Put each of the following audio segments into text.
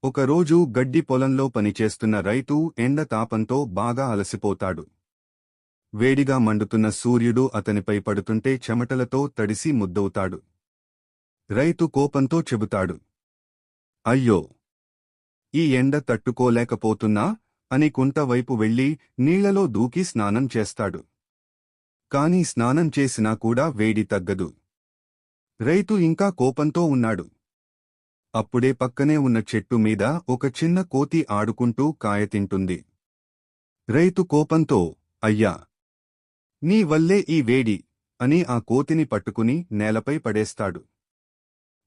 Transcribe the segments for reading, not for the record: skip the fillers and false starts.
ఒకరోజు గడ్డి పొలంలో పనిచేస్తున్న రైతు ఎండ తాపంతో బాగా అలసిపోతాడు. వేడిగా మండుతున్న సూర్యుడు అతనిపై పడుతుంటే చెమటలతో తడిసి ముద్దవుతాడు. రైతు కోపంతో చెబుతాడు, అయ్యో! ఈ ఎండ తట్టుకోలేకపోతున్నా అని కుంట వైపు వెళ్లి నీళ్లలో దూకి స్నానం చేస్తాడు. కాని స్నానం చేసినా కూడా వేడి తగ్గదు. రైతు ఇంకా కోపంతో ఉన్నాడు. అప్పుడే పక్కనే ఉన్న చెట్టు మీద ఒక చిన్న కోతి ఆడుకుంటూ కాయ తింటుంది. రైతు కోపంతో, అయ్యా! నీ వల్లే ఈ వేడి అని ఆ కోతిని పట్టుకుని నేలపై పడేస్తాడు.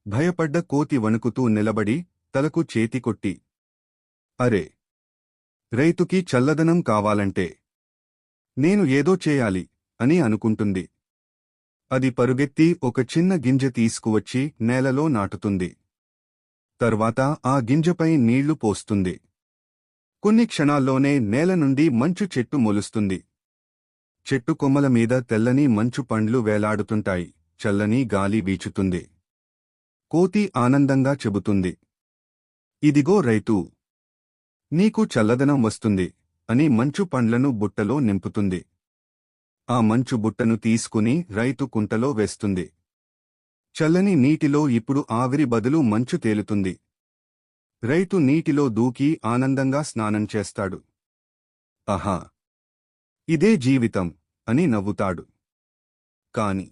భయపడ్డ కోతి వణుకుతూ నిలబడి తలకు చేతి కొట్టి, అరే! రైతుకి చల్లదనం కావాలంటే నేను ఏదో చేయాలి అని అనుకుంటుంది. అది పరుగెత్తి ఒక చిన్న గింజ తీసుకువచ్చి నేలలో నాటుతుంది. తర్వాత ఆ గింజపై నీళ్లు పోస్తుంది. కొన్ని క్షణాల్లోనే నేల నుండి మంచు చెట్టు మొలుస్తుంది. చెట్టు కొమ్మల మీద తెల్లని మంచు పండ్లు వేలాడుతుంటాయి. చల్లని గాలి వీచుతుంది. కోతి ఆనందంగా చెబుతుంది, ఇదిగో రైతూ! నీకు చల్లదనం వస్తుంది అని మంచు పండ్లను బుట్టలో నింపుతుంది. ఆ మంచు బుట్టను తీసుకుని రైతు కుంటలో వేస్తుంది. చల్లని నీటిలో ఇప్పుడు ఆవిరి బదులు మంచు తేలుతుంది. రైతు నీటిలో దూకి ఆనందంగా స్నానం చేస్తాడు. ఆహా! ఇదే జీవితం అని నవ్వుతాడు. కాని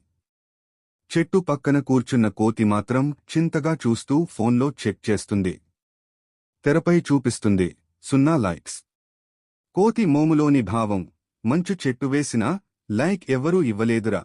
చెట్టు పక్కన కూర్చున్న కోతి మాత్రం చింతగా చూస్తూ ఫోన్లో చెక్ చేస్తుంది. తెరపై చూపిస్తుంది 0 లైక్స్. కోతి మోములోని భావం, మంచు చెట్టు వేసినా లైక్ ఎవ్వరూ ఇవ్వలేదురా.